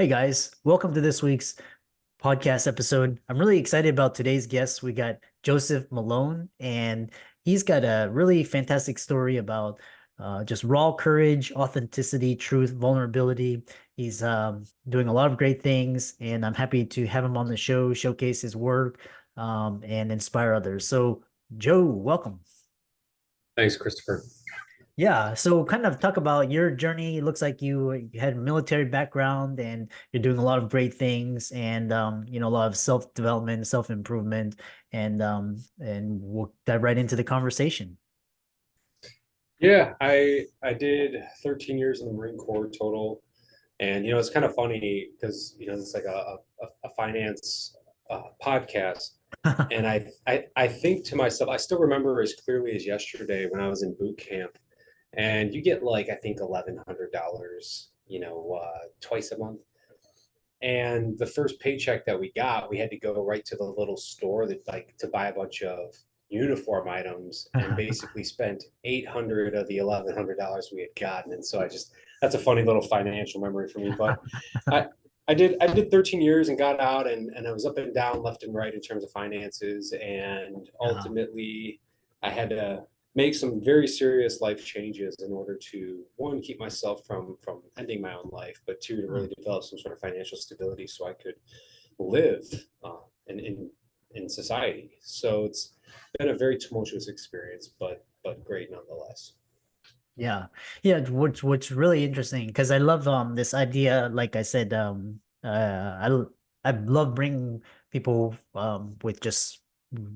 Hey guys, welcome to this week's podcast episode. I'm really excited about today's guest. We got Joseph Malone, and he's got a really fantastic story about just raw courage, authenticity, truth, vulnerability. He's doing a lot of great things, and I'm happy to have him on the show, showcase his work, and inspire others. So, Joe, welcome. Thanks, Christopher. Yeah, so kind of talk about your journey. It looks like you had a military background and you're doing a lot of great things and a lot of self-development, self-improvement, and we'll dive right into the conversation. Yeah, I did 13 years in the Marine Corps total, and it's kind of funny because it's like a finance podcast, and I think to myself, I still remember as clearly as yesterday when I was in boot camp, and you get like I think $1,100, twice a month. And the first paycheck that we got, we had to go right to the little store that like to buy a bunch of uniform items and basically spent 800 of the $1,100 we had gotten. And so that's a funny little financial memory for me. But I I did 13 years and got out, and I was up and down, left and right in terms of finances. And Uh, ultimately I had to make some very serious life changes in order to, one, keep myself from ending my own life, but two, to really develop some sort of financial stability so I could live in society. So it's been a very tumultuous experience, but great nonetheless. Yeah. Yeah, what's really interesting because I love this idea, like I said, I love bringing people with just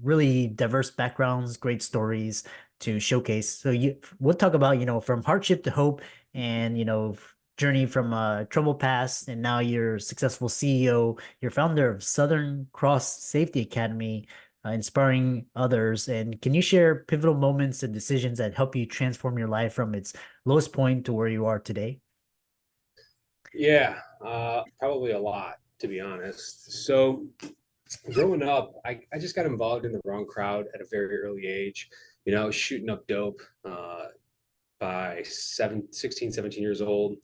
really diverse backgrounds, great stories to showcase. So we'll talk about, from hardship to hope and, journey from trouble past, and now you're a successful CEO, you're founder of Southern Cross Safety Academy, inspiring others. And can you share pivotal moments and decisions that help you transform your life from its lowest point to where you are today? Yeah, probably a lot, to be honest. So growing up, I just got involved in the wrong crowd at a very early age. I was shooting up dope by 16, 17 years old.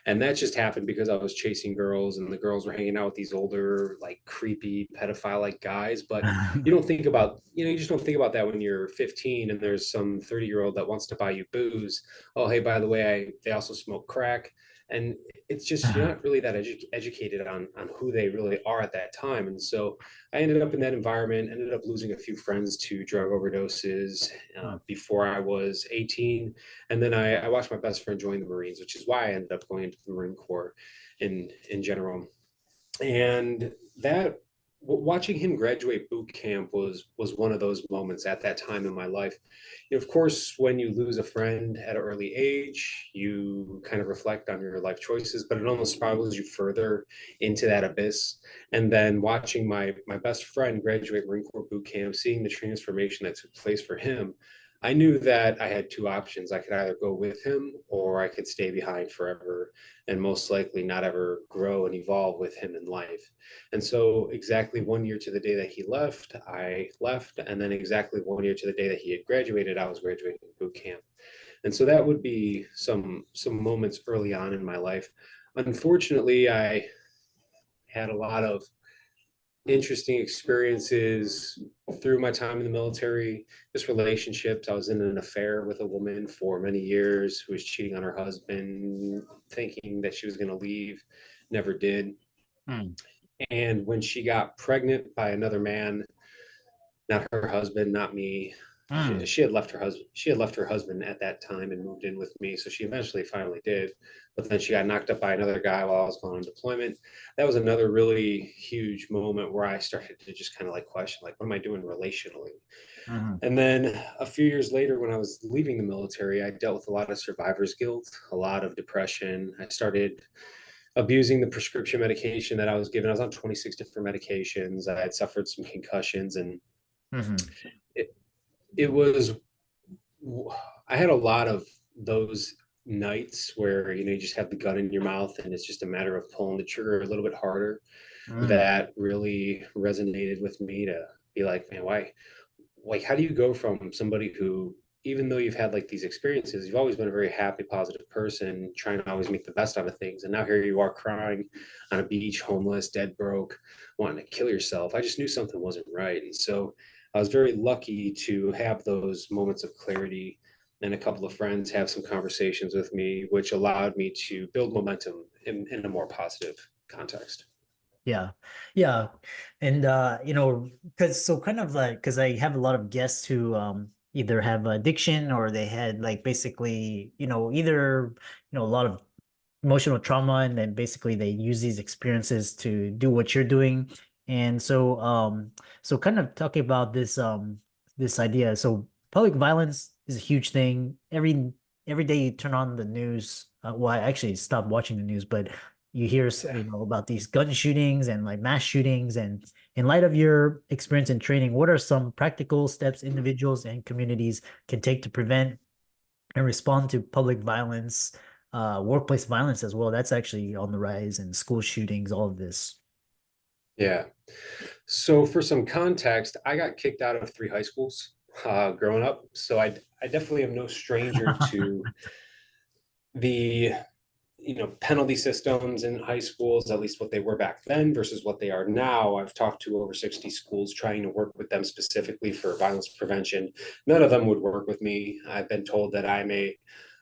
And that just happened because I was chasing girls and the girls were hanging out with these older, like creepy pedophile like guys. But you just don't think about that when you're 15 and there's some 30-year-old that wants to buy you booze. Oh, hey, by the way, they also smoke crack. And it's just, you're not really that educated on who they really are at that time. And so I ended up in that environment, ended up losing a few friends to drug overdoses before I was 18. And then I watched my best friend join the Marines, which is why I ended up going into the Marine Corps in general. And that watching him graduate boot camp was one of those moments at that time in my life. Of course, when you lose a friend at an early age, you kind of reflect on your life choices, but it almost spirals you further into that abyss. And then watching my best friend graduate Marine Corps boot camp, seeing the transformation that took place for him, I knew that I had two options. I could either go with him or I could stay behind forever and most likely not ever grow and evolve with him in life. And so, exactly 1 year to the day that he left, I left. And then, exactly 1 year to the day that he had graduated, I was graduating boot camp. And so, that would be some moments early on in my life. Unfortunately, I had a lot of interesting experiences through my time in the military, just relationships. I was in an affair with a woman for many years who was cheating on her husband, thinking that she was going to leave, never did. Hmm. And when she got pregnant by another man, not her husband, not me. Hmm. She had left her husband. She had left her husband at that time and moved in with me. So she eventually finally did, but then she got knocked up by another guy while I was going on deployment. That was another really huge moment where I started to just kind of like question, like, what am I doing relationally? Hmm. And then a few years later, when I was leaving the military, I dealt with a lot of survivor's guilt, a lot of depression. I started abusing the prescription medication that I was given. I was on 26 different medications. I had suffered some concussions, and Hmm. it, it was I had a lot of those nights where you just have the gun in your mouth and it's just a matter of pulling the trigger a little bit harder. Hmm. That really resonated with me to be like, man, why, like, how do you go from somebody who even though you've had like these experiences, you've always been a very happy, positive person, trying to always make the best out of things. And now here you are crying on a beach, homeless, dead broke, wanting to kill yourself. I just knew something wasn't right. And so I was very lucky to have those moments of clarity, and a couple of friends have some conversations with me, which allowed me to build momentum in a more positive context. Yeah. Yeah. And because so kind of like because I have a lot of guests who either have addiction or they had like basically, either, a lot of emotional trauma, and then basically they use these experiences to do what you're doing. And so kind of talking about this idea. So public violence is a huge thing. Every day you turn on the news, well, I actually stopped watching the news, but you hear Yeah. about these gun shootings and like mass shootings. And in light of your experience and training, what are some practical steps individuals and communities can take to prevent and respond to public violence, workplace violence as well? That's actually on the rise, and school shootings, all of this. Yeah. So for some context, I got kicked out of three high schools growing up. So I definitely am no stranger to the penalty systems in high schools, at least what they were back then versus what they are now. I've talked to over 60 schools trying to work with them specifically for violence prevention. None of them would work with me. I've been told that I'm a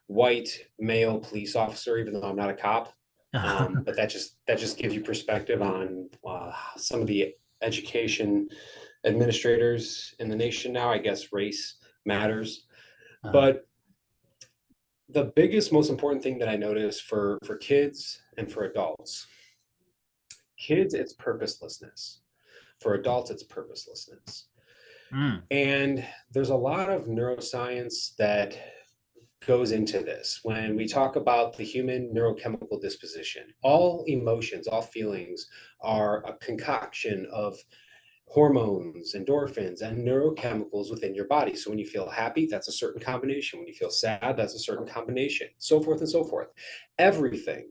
white male police officer, even though I'm not a cop. But that just gives you perspective on some of the education administrators in the nation now. I guess race matters, Uh, but the biggest, most important thing that I notice for kids and for adults, kids, it's purposelessness. For adults, it's purposelessness. mm, And there's a lot of neuroscience that goes into this. When we talk about the human neurochemical disposition, all emotions, all feelings are a concoction of hormones, endorphins, and neurochemicals within your body. So when you feel happy, that's a certain combination. When you feel sad, that's a certain combination, so forth and so forth. Everything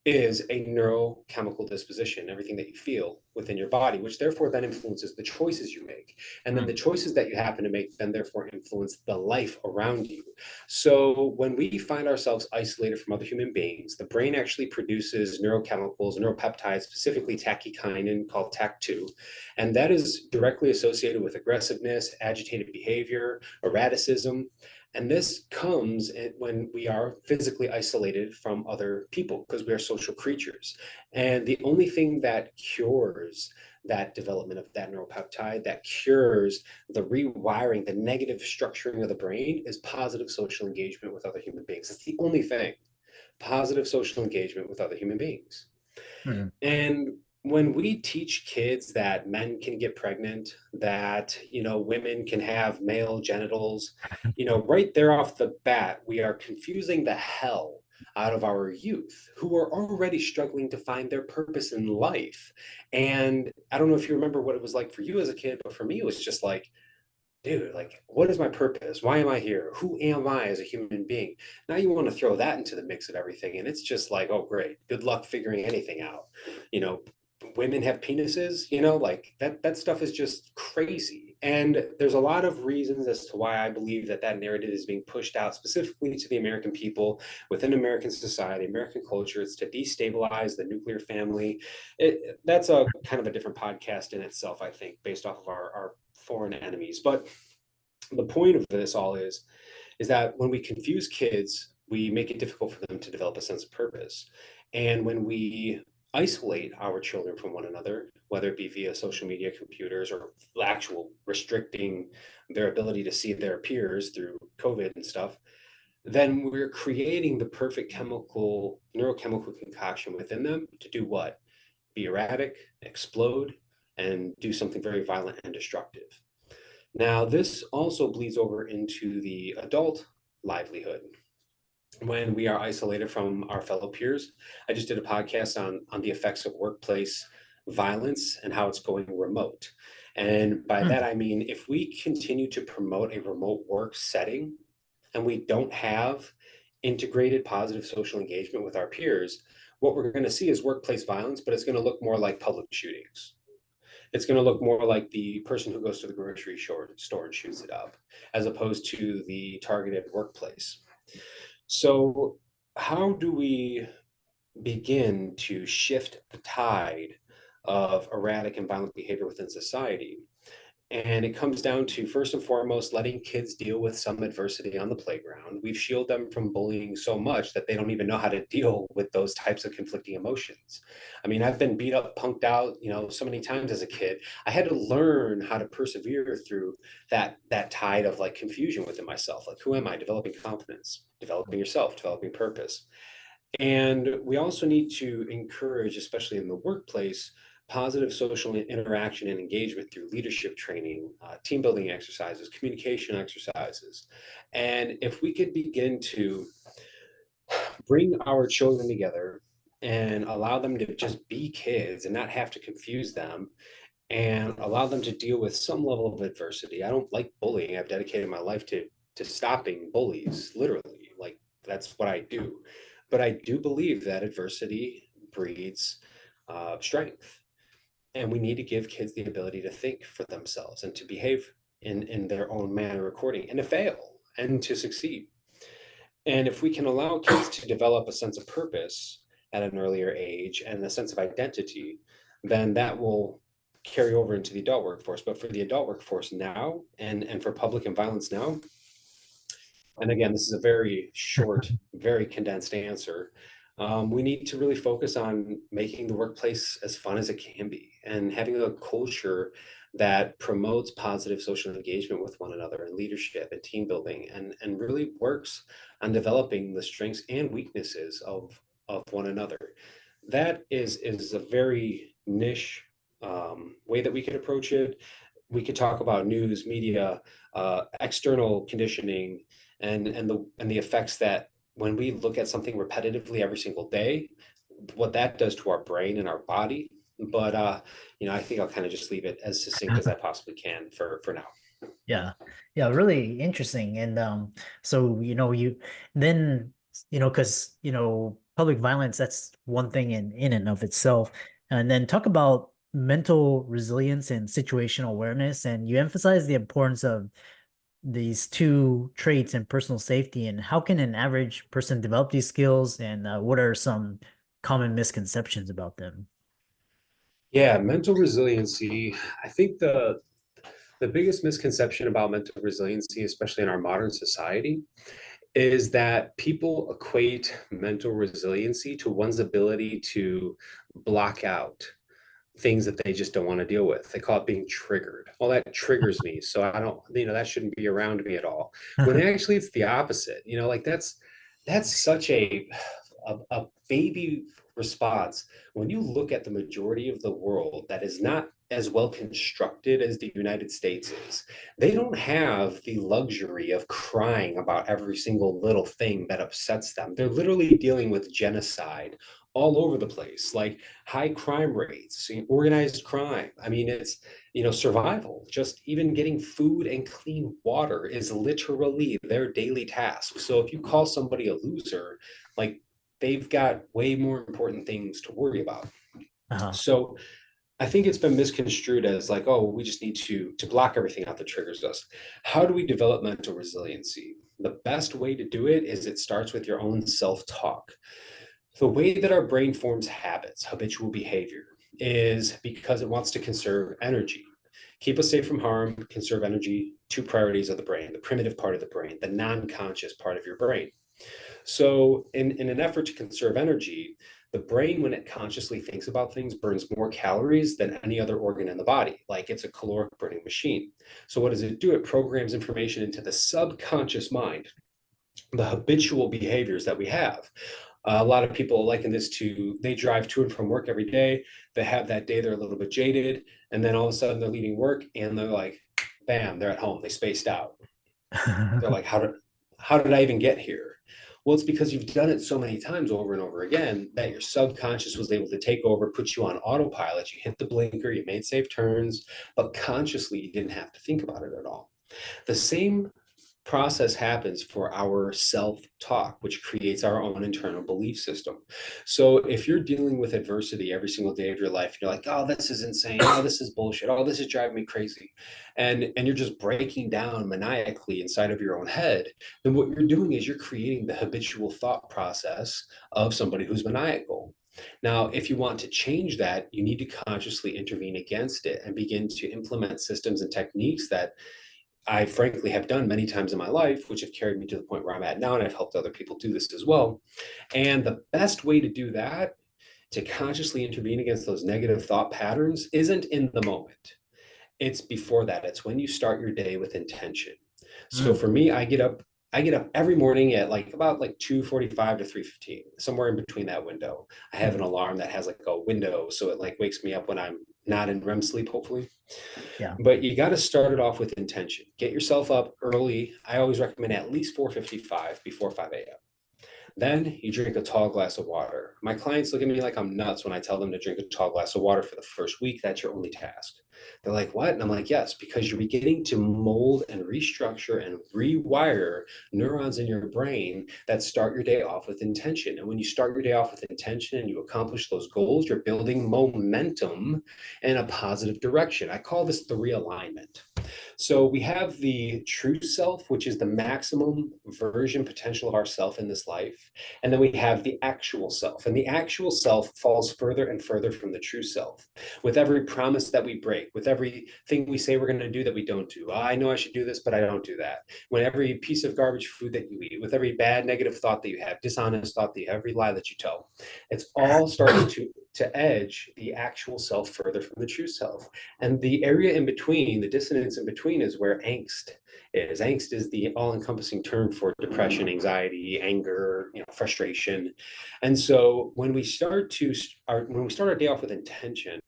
is a neurochemical disposition, everything that you feel within your body, which therefore then influences the choices you make. And then the mm, choices that you happen to make then therefore influence the life around you. So when we find ourselves isolated from other human beings, the brain actually produces neurochemicals, neuropeptides, specifically tachykinin called TAC2. And that is directly associated with aggressiveness, agitated behavior, erraticism. And this comes when we are physically isolated from other people because we are social creatures. And the only thing that cures that development of that neuropeptide, that cures the rewiring, the negative structuring of the brain, is positive social engagement with other human beings. It's the only thing, positive social engagement with other human beings. mm, And when we teach kids that men can get pregnant, that, women can have male genitals, right there off the bat, we are confusing the hell out of our youth who are already struggling to find their purpose in life. And I don't know if you remember what it was like for you as a kid, but for me, it was just like, dude, like, what is my purpose? Why am I here? Who am I as a human being? Now you want to throw that into the mix of everything, and it's just like, oh, great, good luck figuring anything out. You know, women have penises, like that stuff is just crazy. And there's a lot of reasons as to why I believe that that narrative is being pushed out specifically to the American people within American society, American culture. It's to destabilize the nuclear family. That's a kind of a different podcast in itself, I think, based off of our foreign enemies. But the point of this all is that when we confuse kids, we make it difficult for them to develop a sense of purpose. And when we isolate our children from one another, whether it be via social media, computers, or actual restricting their ability to see their peers through COVID and stuff, then we're creating the perfect neurochemical concoction within them to do what? Be erratic, explode, and do something very violent and destructive. Now, this also bleeds over into the adult livelihood. When we are isolated from our fellow peers, I just did a podcast on the effects of workplace violence and how it's going remote. And by mm, that, I mean, if we continue to promote a remote work setting and we don't have integrated positive social engagement with our peers, what we're going to see is workplace violence, but it's going to look more like public shootings. it's going to look more like the person who goes to the grocery store and shoots it up, as opposed to the targeted workplace. So, how do we begin to shift the tide of erratic and violent behavior within society? And it comes down to, first and foremost, letting kids deal with some adversity on the playground. We've shielded them from bullying so much that they don't even know how to deal with those types of conflicting emotions. I mean, I've been beat up, punked out, so many times as a kid. I had to learn how to persevere through that tide of like confusion within myself. Like, who am I? Developing confidence, developing yourself, developing purpose. And we also need to encourage, especially in the workplace, positive social interaction and engagement through leadership training, team building exercises, communication exercises. And if we could begin to bring our children together and allow them to just be kids and not have to confuse them and allow them to deal with some level of adversity. I don't like bullying. I've dedicated my life to stopping bullies, literally. Like, that's what I do. But I do believe that adversity breeds strength, and we need to give kids the ability to think for themselves and to behave in their own manner according, and to fail and to succeed. And if we can allow kids to develop a sense of purpose at an earlier age and a sense of identity, then that will carry over into the adult workforce. But for the adult workforce now, and for public and violence now, and again, this is a very short, very condensed answer. We need to really focus on making the workplace as fun as it can be and having a culture that promotes positive social engagement with one another and leadership and team building, and really works on developing the strengths and weaknesses of one another. That is a very niche way that we could approach it. We could talk about news, media, external conditioning, and the effects that when we look at something repetitively every single day, what that does to our brain and our body. But I think I'll kind of just leave it as succinct as I possibly can for now. Yeah. Yeah, really interesting. And so you then because public violence, that's one thing in and of itself. And then talk about mental resilience and situational awareness. And you emphasize the importance of these two traits in personal safety, and how can an average person develop these skills, and what are some common misconceptions about them? Yeah, mental resiliency. I think the biggest misconception about mental resiliency, especially in our modern society, is that people equate mental resiliency to one's ability to block out things that they just don't want to deal with. They call it being triggered. Well, that triggers me. So I don't, that shouldn't be around me at all. When actually it's the opposite. Like that's such a baby response. When you look at the majority of the world that is not as well constructed as the United States is, they don't have the luxury of crying about every single little thing that upsets them. They're literally dealing with genocide all over the place, like high crime rates, organized crime. I mean, it's, survival. Just even getting food and clean water is literally their daily task. So if you call somebody a loser, like, they've got way more important things to worry about. Uh-huh. So I think it's been misconstrued as like, oh, we just need to block everything out that triggers us. How do we develop mental resiliency? The best way to do it is it starts with your own self-talk. The way that our brain forms habits, habitual behavior, is because it wants to conserve energy. Keep us safe from harm, conserve energy. Two priorities of the brain: the primitive part of the brain, the non-conscious part of your brain. So, in an effort to conserve energy, the brain, when it consciously thinks about things, burns more calories than any other organ in the body, like it's a caloric burning machine. So, what does it do? It programs information into the subconscious mind, the habitual behaviors that we have. A lot of people liken this to, they drive to and from work every day. They have that day, they're a little bit jaded, and then all of a sudden they're leaving work and they're like, bam, they're at home, they spaced out. They're like, how did I even get here? Well, it's because you've done it so many times over and over again that your subconscious was able to take over, put you on autopilot. You hit the blinker, you made safe turns, but consciously you didn't have to think about it at all. The same process happens for our self-talk, which creates our own internal belief system. So if you're dealing with adversity every single day of your life, you're like, oh, this is insane. Oh, this is bullshit. Oh, this is driving me crazy. And you're just breaking down maniacally inside of your own head, then what you're doing is you're creating the habitual thought process of somebody who's maniacal. Now, if you want to change that, you need to consciously intervene against it and begin to implement systems and techniques that I frankly have done many times in my life, which have carried me to the point where I'm at now. And I've helped other people do this as well. And the best way to do that, to consciously intervene against those negative thought patterns, isn't in the moment. It's before that. It's when you start your day with intention. So Mm, for me, I get up every morning at like about like 2:45 to 3:15, somewhere in between that window. I have an mm, alarm that has like a window, so it like wakes me up when I'm not in REM sleep, hopefully. yeah. But you got to start it off with intention. Get yourself up early. I always recommend at least 4:55 before 5 a.m. Then you drink a tall glass of water. My clients look at me like I'm nuts when I tell them to drink a tall glass of water for the first week. That's your only task. They're like, what? And I'm like, yes, because you're beginning to mold and restructure and rewire neurons in your brain that start your day off with intention. And when you start your day off with intention and you accomplish those goals, you're building momentum in a positive direction. I call this the realignment. So we have the true self, which is the maximum version potential of ourself in this life. And then we have the actual self. And the actual self falls further and further from the true self. With every promise that we break, with everything we say we're going to do that we don't do. Oh, I know I should do this, but I don't do that. When every piece of garbage food that you eat, with every bad negative thought that you have, dishonest thought that you have, every lie that you tell, it's all starting to edge the actual self further from the true self. And the area in between, the dissonance in between, is where angst is. Angst is the all-encompassing term for depression, anxiety, anger, frustration. And so when we start our day off with intention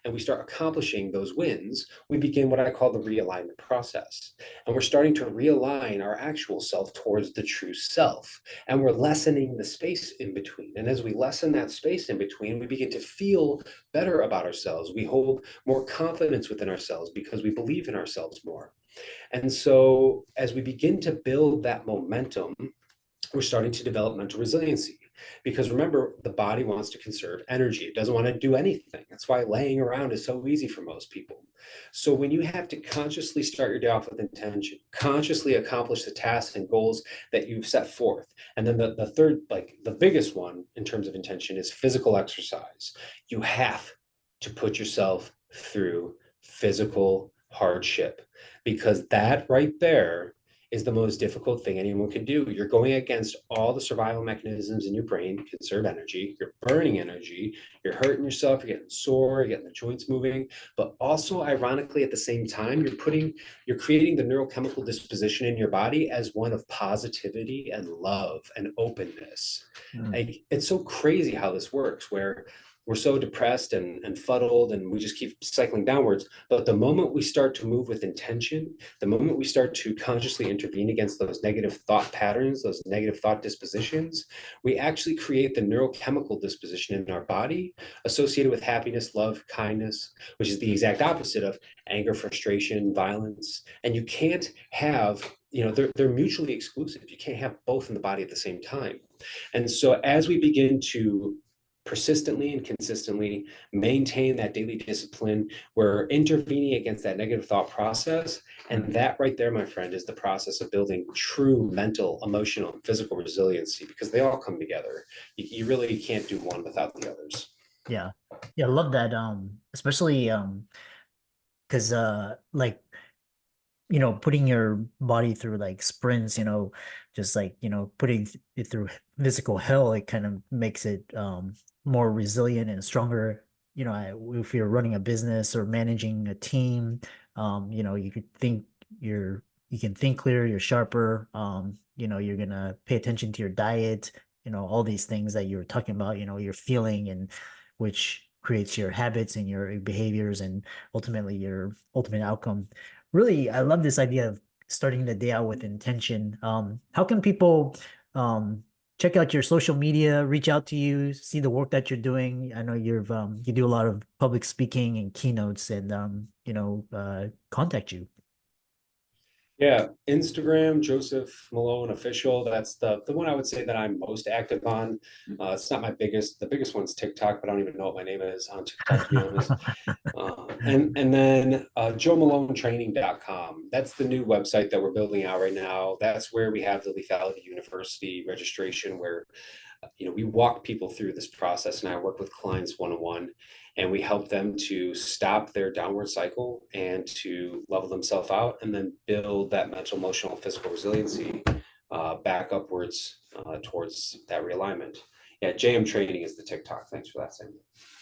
and we start accomplishing those wins, we begin what I call the realignment process. And we're starting to realign our actual self towards the true self. And we're lessening the space in between. And as we lessen that space in between, we begin to feel better about ourselves. We hold more confidence within ourselves because we believe in ourselves more. And so as we begin to build that momentum, we're starting to develop mental resiliency. Because remember, the body wants to conserve energy. It doesn't want to do anything. That's why laying around is so easy for most people. So when you have to consciously start your day off with intention, consciously accomplish the tasks and goals that you've set forth. And then the third, like the biggest one in terms of intention, is physical exercise. You have to put yourself through physical hardship, because that right there is the most difficult thing anyone can do. You're going against all the survival mechanisms in your brain to conserve energy. You're burning energy. You're hurting yourself. You're getting sore. You're getting the joints moving. But also, ironically, at the same time, you're creating the neurochemical disposition in your body as one of positivity and love and openness. Mm, Like, it's so crazy how this works, where we're so depressed and fuddled and we just keep cycling downwards. But the moment we start to move with intention, the moment we start to consciously intervene against those negative thought patterns, those negative thought dispositions, we actually create the neurochemical disposition in our body associated with happiness, love, kindness, which is the exact opposite of anger, frustration, violence. And you can't have, they're mutually exclusive. You can't have both in the body at the same time. And so as we begin to persistently and consistently maintain that daily discipline, we're intervening against that negative thought process. And mm. that right there, my friend, is the process of building true mental, emotional, and physical resiliency, because they all come together. You really can't do one without the others. Yeah. Yeah, I love that. Especially because like putting your body through like sprints, just like, putting it through physical hell, it kind of makes it more resilient and stronger. If you're running a business or managing a team, you could think you can think clearer, you're sharper, you're gonna pay attention to your diet, all these things that you were talking about, you're feeling, and which creates your habits and your behaviors and ultimately your ultimate outcome. Really, I love this idea of starting the day out with intention. How can people check out your social media, reach out to you, see the work that you're doing? I know you do a lot of public speaking and keynotes, and contact you. Yeah, Instagram, Joseph Malone official. That's the one I would say that I'm most active on. It's not my biggest. The biggest one's TikTok, but I don't even know what my name is on TikTok, to be honest. And then joemalonetraining.com. That's the new website that we're building out right now. That's where we have the Lethality University registration, where we walk people through this process, and I work with clients one-on-one, and we help them to stop their downward cycle and to level themselves out, and then build that mental, emotional, physical resiliency back upwards towards that realignment. Yeah, JM Training is the TikTok. Thanks for that, Sam.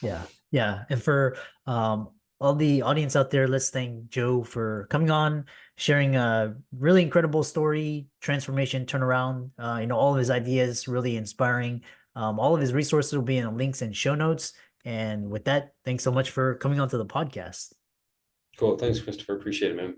Yeah. Yeah. And for all the audience out there, let's thank Joe for coming on, sharing a really incredible story, transformation, turnaround, all of his ideas, really inspiring. All of his resources will be in the links and show notes. And with that, thanks so much for coming onto the podcast. Cool. Thanks, Christopher. Appreciate it, man.